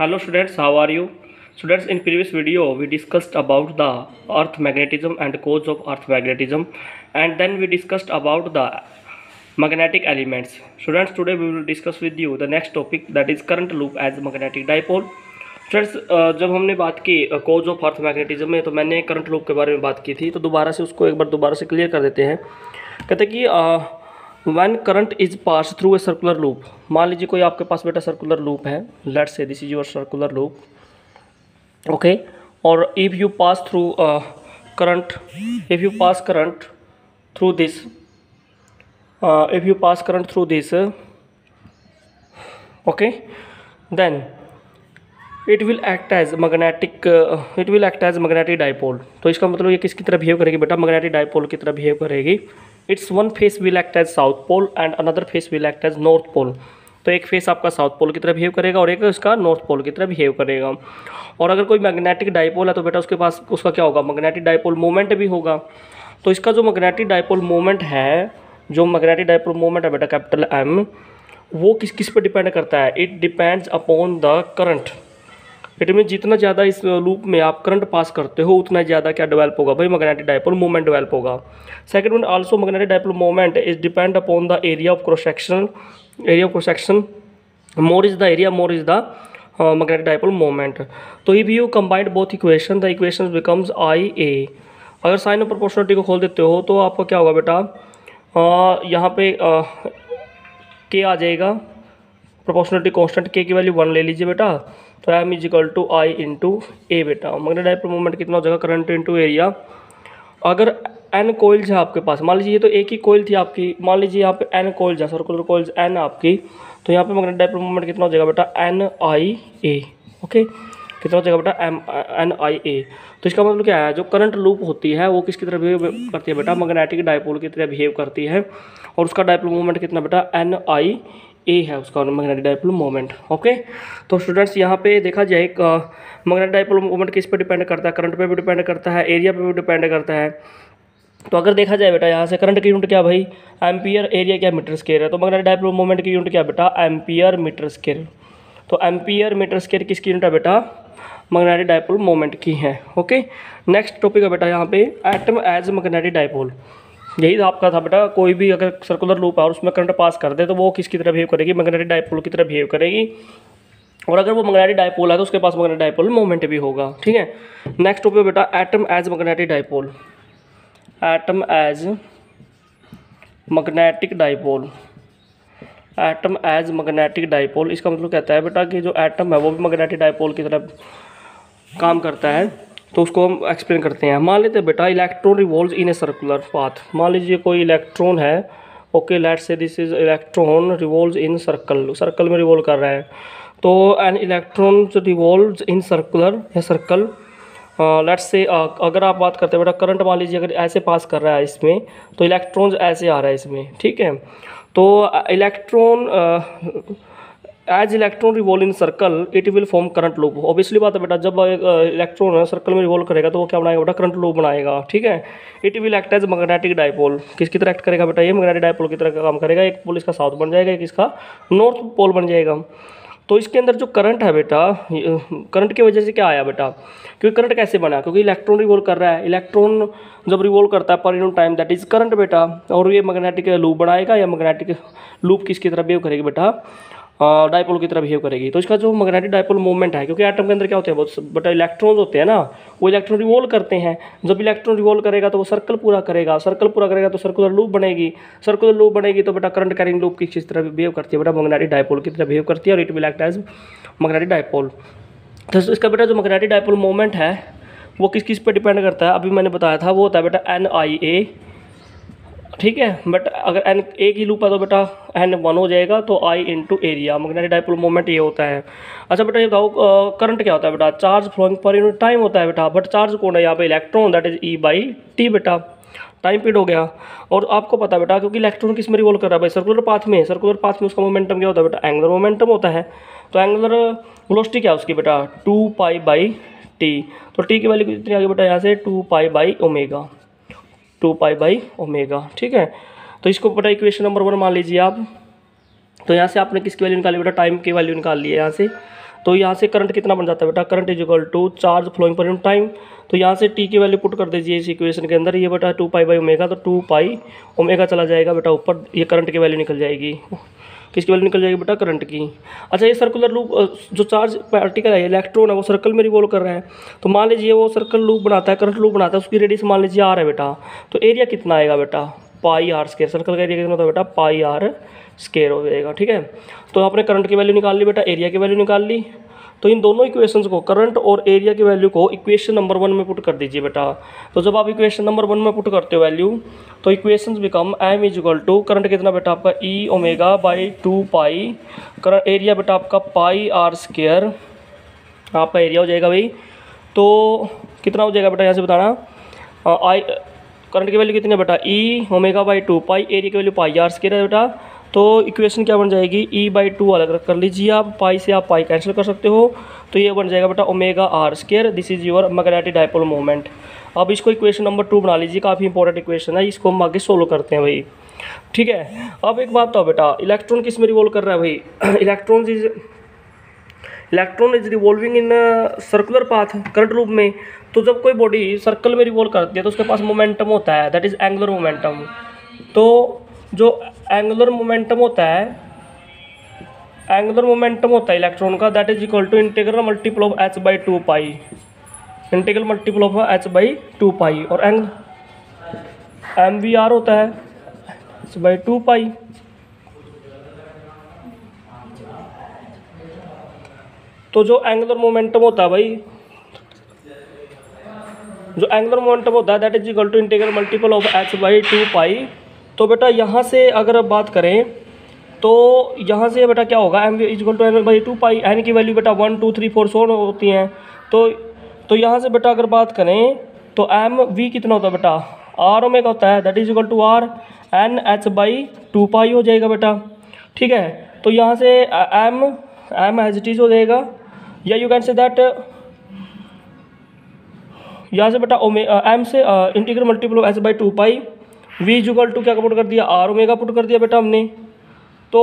Hello students, how are you? Students, in previous video we discussed about the earth magnetism and cause of earth magnetism, and then we discussed about the magnetic elements. Students, today we will discuss with you the next topic, that is current loop as magnetic dipole. Students, जब हमने बात की cause of earth magnetism में, तो मैंने current loop के बारे में बात की थी, तो दोबारा से उसको एक बार दोबारा से क्लियर कर देते हैं। कहते हैं कि when current is pass through a circular loop, मान लीजिए कोई आपके पास बेटा सर्कुलर लूप है, let's say this is your circular loop, okay, और if you pass through current, if you pass current through this, if you pass current through this, okay, then it will act as magnetic dipole. तो इसका मतलब ये किसकी तरह behave करेगी बेटा? Magnetic dipole की तरह बिहेव करेगी। Its one face will act as south pole and another face will act as north pole. तो एक फेस आपका साउथ पोल की तरह बिहेव करेगा और एक उसका नॉर्थ पोल की तरह बिहेव करेगा। और अगर कोई मैग्नेटिक डाइपोल है तो बेटा उसके पास उसका क्या होगा? मैग्नेटिक डाइपोल मोमेंट भी होगा। तो इसका जो मैग्नेटिक डाइपोल मोमेंट है, जो मैग्नेटिक डाइपोल मोमेंट है बेटा कैपिटल एम, वो किस किस पे डिपेंड करता है? It depends upon the current. It mean जितना ज़्यादा इस लूप में आप करंट पास करते हो उतना ज़्यादा क्या डेवलप होगा भाई? मैग्नेटिक डाइपोल मोमेंट डेवलप होगा। Second one, also magnetic dipole moment is depend upon the area of cross section. More is the area, more is the magnetic dipole moment. तो if you combined both equation, the equation becomes I A. अगर sine of proportionality को खोल देते हो तो आपका क्या होगा बेटा? यहाँ पे के आ जाएगा, प्रोपोर्शनलिटी कांस्टेंट के की वैल्यू 1 ले लीजिए बेटा। तो M is equal to I into A बेटा। मैग्नेटिक डाइपोल मोमेंट कितना हो जाएगा? Current into area. अगर एन कोइल्स है आपके पास, मान लीजिए ये तो एक ही कोइल थी आपकी, मान लीजिए यहाँ पे एन कोइल्स है, सर्कुलर कोइल्स एन आपकी, तो यहाँ पे मैग्नेटिक डाइपोल मोमेंट कितना हो जाएगा बेटा? एन आई ए। ओके, कितना हो जाएगा बेटा? एन आई ए। तो इसका मतलब क्या है? जो करंट लूप होती है वो किसकी तरह बिहेव करती है बेटा? मैग्नेटिक डाइपोल की तरह बिहेव करती है। और उसका डाइपोल मोमेंट कितना बेटा? एन आई ए है उसका मैग्नेटिक डाइपोल मोमेंट। ओके, तो स्टूडेंट्स यहाँ पे देखा जाए मैग्नेटिक डाइपोल मोमेंट किस पे डिपेंड करता है? करंट पे भी डिपेंड करता है, एरिया पे भी डिपेंड करता है। तो अगर देखा जाए बेटा यहाँ से करंट की यूनिट क्या भाई? एम्पियर, एरिया क्या? मीटर स्क्वायर है। तो मैग्नेटिक डाइपोल मोमेंट की यूनिट क्या बेटा? Ampere metre square. तो एम्पियर मीटर स्क्वायर किसकी यूनिट है बेटा? मैग्नेटिक डाइपोल मोमेंट की है। ओके, नेक्स्ट टॉपिक है बेटा यहाँ पे एटम एज मैग्नेटिक डाइपोल। यही आपका था बेटा, कोई भी अगर सर्कुलर लूप है और उसमें करंट पास कर दे तो वो किसकी तरह बिहेव करेगी? मैग्नेटिक डाइपोल की तरह बिहेव करेगी। और अगर वो मैग्नेटिक डाइपोल है तो उसके पास मैग्नेटिक डाइपोल मोमेंट भी होगा। ठीक है, नेक्स्ट टॉपिक बेटा atom as magnetic dipole. Atom as magnetic dipole, atom as magnetic dipole. इसका मतलब कहता है बेटा कि जो एटम है वो भी मैग्नेटिक डाइपोल की तरह काम करता है। तो उसको हम एक्सप्लेन करते हैं। मान लेते हैं बेटा electron revolves in a circular path. मान लीजिए कोई इलेक्ट्रॉन है, okay, let's say this is electron revolves in circle, circle में रिवॉल्व कर रहा है। तो an electron revolves in circular या सर्कल, लेट्स से अगर आप बात करते हैं बेटा करंट, मान लीजिए अगर ऐसे पास कर रहा है इसमें, तो इलेक्ट्रॉन्स ऐसे आ रहा है इसमें। ठीक है, तो electron as electron revolve in circle it will form current loop. Obviously बात है बेटा, जब इलेक्ट्रॉन सर्कल में रिवॉल्व करेगा तो वो क्या बनाएगा बेटा? करंट लूप बनाएगा। ठीक है, it will act as magnetic dipole. किसकी तरह एक्ट करेगा बेटा? ये मैग्नेटिक डाइपोल की तरह काम करेगा। एक पोल इसका साउथ बन जाएगा, एक इसका नॉर्थ पोल बन जाएगा। तो इसके अंदर जो करंट है बेटा, करंट की वजह से क्या आया बेटा? क्योंकि करंट कैसे बना? क्योंकि इलेक्ट्रॉन रिवॉल्व कर रहा है। इलेक्ट्रॉन जब रिवॉल्व करता है पर unit time, that is current बेटा। और ये मैग्नेटिक लूप बनाएगा, या मैग्नेटिक लूप किसकी तरह बिहेव करेगी बेटा? डाइपोल की तरह बिहेव करेगी। तो इसका जो मैग्नेटिक डाइपोल मूवमेंट है, क्योंकि एटम के अंदर क्या होते हैं? बहुत बेटा इलेक्ट्रॉन्स होते हैं ना, वो इलेक्ट्रॉन रिवॉल्व करते हैं। जब इलेक्ट्रॉन रिवॉल्व करेगा तो वो सर्कल पूरा करेगा, सर्कल पूरा करेगा तो सर्कुलर लूप बनेगी, सर्कुलर लूप बनेगी तो बेटा करंट कैरिंग लूप किस तरह बिहेव करती है बेटा? मैग्नेटिक डाइपोल की तरह बिहेव करती है, और it will act as magnetic dipole. तो इसका बेटा जो मैग्नेटिक डाइपोल मोमेंट है वो किस किस पे डिपेंड करता है? अभी मैंने बताया था, वो होता है बेटा एन आई ए। ठीक है, बट अगर एन एक ही लूप है तो बेटा एन 1 हो जाएगा, तो I into area. Magnetic dipole moment ये होता है। अच्छा बेटा ये बताओ करंट क्या होता है बेटा? Charge flowing per unit time होता है बेटा। बट चार्ज कौन है यहाँ पे? Electron, that is E by T बेटा। टाइम पीरियड हो गया। और आपको पता है बेटा, क्योंकि इलेक्ट्रॉन किस में रिवॉल्व कर रहा है भाई? सर्कुलर पाथ में। सर्कुलर पाथ में उसका मोमेंटम क्या होता है बेटा? एंगुलर मोमेंटम होता है। तो एंगुलर वेलोसिटी क्या है उसकी बेटा? 2 पाई बाई टी। तो टी की वैल्यू कितनी आ गई बेटा यहाँ से? 2 pi by omega, 2 pi by omega. ठीक है, तो इसको बेटा इक्वेशन नंबर 1 मान लीजिए आप। तो यहाँ से आपने किसकी वैल्यू निकाली बेटा? टाइम की वैल्यू निकाल ली है यहाँ से। तो यहाँ से करंट कितना बन जाता है बेटा, current is equal to charge flowing per unit time. तो यहाँ से टी की वैल्यू पुट कर दीजिए इस इक्वेशन के अंदर, ये बेटा 2π/ω, तो 2π चला जाएगा बेटा ऊपर, ये करंट की वैल्यू निकल जाएगी। किसकी वैल्यू निकल जाएगी बेटा, करंट की। अच्छा ये सर्कुलर लूप, जो चार्ज पार्टिकल है इलेक्ट्रॉन है वो सर्कल में रिवॉल्व कर रहा है, तो मान लीजिए वो सर्कल लूप बनाता है, करंट लूप बनाता है, उसकी रेडियस मान लीजिए r है बेटा, तो एरिया कितना आएगा बेटा, πr²। सर्कल का एरिया कितना होता है बेटा, πr² हो जाएगा। ठीक है, तो आपने करंट की वैल्यू निकाल ली बेटा, एरिया की वैल्यू निकाल ली। तो इन दोनों इक्वेशंस को, करंट और एरिया की वैल्यू को इक्वेशन नंबर 1 में पुट कर दीजिए बेटा। तो जब आप इक्वेशन नंबर 1 में पुट करते हो वैल्यू, तो equations become m is equal to, current कितना बेटा आपका e⍵/2π, करंट एरिया बेटा आपका πr², आपका एरिया हो जाएगा भाई। तो कितना हो जाएगा बेटा, यहाँ से बताना, करंट की वैल्यू कितनी है बेटा, e⍵/2π, एरिया की वैल्यू πr² है बेटा। तो इक्वेशन क्या बन जाएगी, e/2 अलग कर लीजिए आप, पाई से आप पाई कैंसिल कर सकते हो, तो ये बन जाएगा बेटा ω/r²। This is your magnetic dipole moment. अब इसको इक्वेशन नंबर 2 बना लीजिए, काफ़ी इंपॉर्टेंट इक्वेशन है, इसको हम आगे सोल्व करते हैं भाई। ठीक है, अब एक बात तो बेटा, इलेक्ट्रॉन किस में रिवॉल्व कर रहा है भाई, electron is revolving in circular path, current loop में। तो जब कोई बॉडी सर्कल में रिवॉल्व करती है तो उसके पास मोमेंटम होता है, दैट इज एंगुलर मोमेंटम। तो जो एंगुलर मोमेंटम होता है इलेक्ट्रॉन का, that is equal to integral multiple of h/2π, integral multiple of h/2π, और mvr होता है h/2π। तो जो एंगुलर मोमेंटम होता है भाई, जो एंगुलर मोमेंटम होता है that is equal to integral multiple of h/2π। तो बेटा यहाँ से अगर अब बात करें तो यहाँ से बेटा क्या होगा, m is equal to n/2π, n की वैल्यू बेटा 1 2 3 4 100 होती हैं। तो यहाँ से बेटा अगर बात करें तो mv कितना होता है बेटा, r⍵ होता है, that is equal to r n h/2π हो जाएगा बेटा। ठीक है, तो यहाँ से m एज इट इज हो जाएगा, या यू कैन से दैट, यहाँ से बेटा m से integral multiple of h/2π, v is equal to क्या पुट कर दिया, r⍵ पुट कर दिया बेटा हमने। तो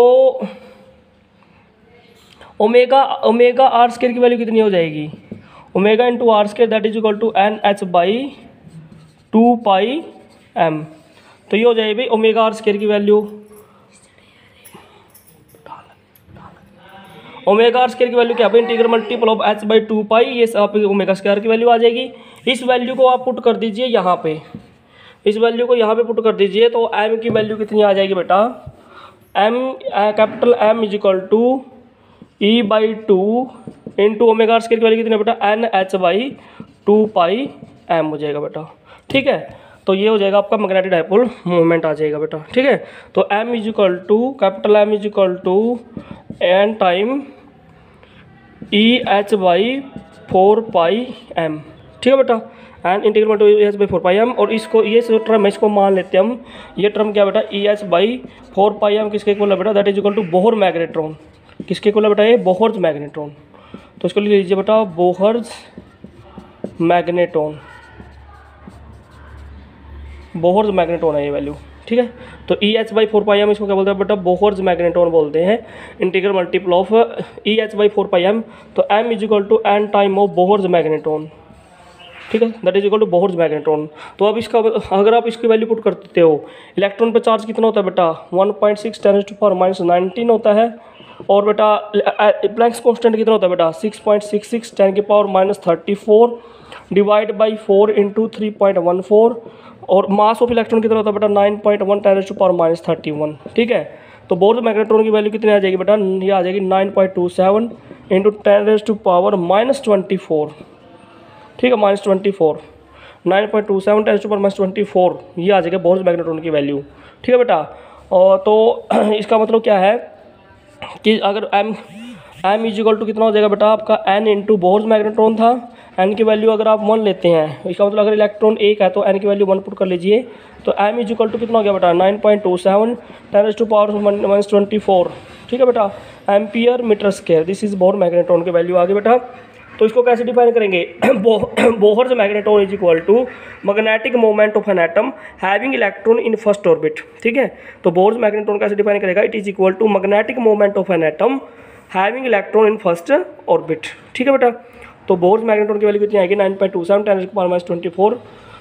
ω/r² की वैल्यू कितनी हो जाएगी, ω × r², that is equal to n/2πm। तो ये हो जाएगी भाई ω/r² की वैल्यू, ω/r² की वैल्यू क्या है, इंटीग्रल मल्टीपल ऑफ h/2π, ये आप ω² की वैल्यू आ जाएगी। इस वैल्यू को आप पुट कर दीजिए यहाँ पे, इस वैल्यू को यहाँ पे पुट कर दीजिए, तो m की वैल्यू कितनी आ जाएगी बेटा, capital M is equal to e/2 into ω/r² की वैल्यू कितनी है बेटा, n/2πm हो जाएगा बेटा। ठीक है, तो ये हो जाएगा आपका मैग्नेटिक डाइपोल मोमेंट आ जाएगा बेटा। ठीक है, तो M is equal to, capital M is equal to n time EH/4πm। ठीक है बेटा, एंड इंटीग्रल टू EH/4πm, और इसको ये जो टर्म है इसको मान लेते हैं हम, ये टर्म क्या बेटा, EH/4πm किसके इक्वल है बेटा, that is equal to Bohr magnetron. किसके इक्वल है बेटा, ये बोहर्स मैग्नेट्रॉन। तो इसको लिख लीजिए बेटा बोहर्स मैग्नेट्रॉन, बोहर्स मैग्नेट्रॉन है ये वैल्यू। ठीक है, तो EH/4πm इसको क्या बोलते हैं बेटा, बोहर्स मैग्नेट्रॉन बोलते हैं, इंटीग्रल मल्टीपल ऑफ EH/4πm। तो m is equal to n time of Bohr's magnetron. ठीक है, that is equal to Bohr's magnetron. तो अब इसका अगर आप इसकी वैल्यू पुट करते हो, इलेक्ट्रॉन पे चार्ज कितना होता है बेटा, 1.6 × 10⁻⁻19 होता है, और बेटा प्लैंक्स कांस्टेंट कितना होता है बेटा, 6.66 10⁻34 डिवाइड बाई 4 इंटू 3.14, और मास ऑफ इलेक्ट्रॉन कितना होता है बेटा, 9.1 10⁻31। ठीक है, तो बोहर्स मैग्नेट्रॉन की वैल्यू कितनी आ जाएगी बेटा, ये आ जाएगी 9.27 इंटू 10⁻24। ठीक है, -24, 9.27 10⁻24, ये आ जाएगा बोहर्स मैग्नेट्रॉन की वैल्यू। ठीक है बेटा, और तो इसका मतलब क्या है कि अगर m इज इक्वल टू कितना हो जाएगा बेटा आपका, n इंटू बोहर्स मैग्नेट्रॉन था, n की वैल्यू अगर आप 1 लेते हैं, इसका मतलब अगर इलेक्ट्रॉन 1 है तो n की वैल्यू 1 पुट कर लीजिए, तो m इज इक्वल टू कितना हो गया बेटा, 9.27 10⁻24। ठीक है बेटा, ampere metre square, this is Bohr magnetron की वैल्यू आ गई बेटा। तो इसको कैसे डिफाइन करेंगे, Bohr's magnetron is equal to magnetic moment of an atom having electron in first orbit. ठीक है, तो बोहर्स मैग्नेट्रॉन कैसे डिफाइन करेगा, it is equal to magnetic moment of an atom having electron in first orbit. ठीक है बेटा, तो bourse magnetron की वैल्यू कितनी आएगी 9.27 × 10⁻²4।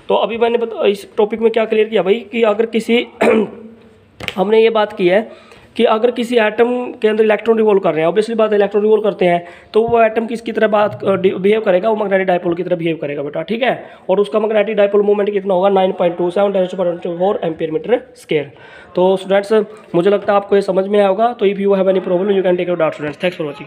तो अभी मैंने इस टॉपिक में क्या क्लियर किया भाई कि अगर किसी हमने ये बात की है कि अगर किसी एटम के अंदर इलेक्ट्रॉन रिवॉल्व कर रहे हैं, ऑब्वियसली बात है इलेक्ट्रॉन रिवॉल्व करते हैं, तो वो एटम किसकी तरह बात बिहेव करेगा, वो मैग्नेटिक डायपोल की तरह बिहेव करेगा बेटा। ठीक है, और उसका मैग्नेटिक डायपोल मूवमेंट कितना होगा 9.27 × 10⁻²4 एम्पीयर मीटर स्क्वायर। तो स्टूडेंट्स मुझे लगता है आपको ये समझ में आया होगा। तो if you have any problem you can take your doubt students. Thanks for watching.